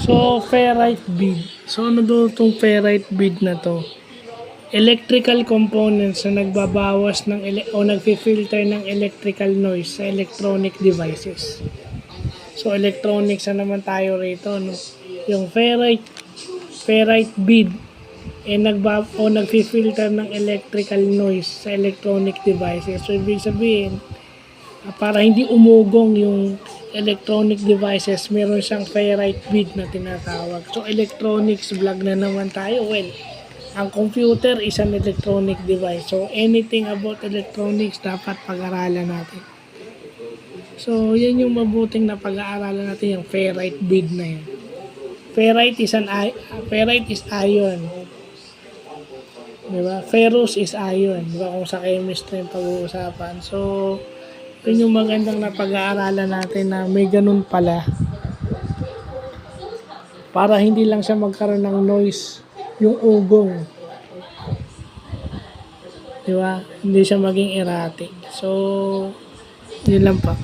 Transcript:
So, ferrite bead. So, ano daw itong ferrite bead na to? Electrical components na nagbabawas ng o nagfi-filter ng electrical noise sa electronic devices. So, electronics na naman tayo rito, no? Yung ferrite bead nagfi-filter ng electrical noise sa electronic devices. So, ibig sabihin, para hindi umugong yung electronic devices, meron siyang ferrite bead na tinatawag. So, electronics vlog na naman tayo. Well, ang computer is an electronic device. So, anything about electronics dapat pag-aralan natin. So, yan yung mabuting na pag-aaralan natin, yung ferrite bead na yan. Ferrite is iron. Diba? Ferrous is iron. Diba? Kung sa chemistry yung pag-uusapan. So, yun yung magandang na pag-aaralan natin na may ganun pala. Para hindi lang siya magkaroon ng noise yung ugong. Diba? Hindi siya maging erratic. So, yun lang pa.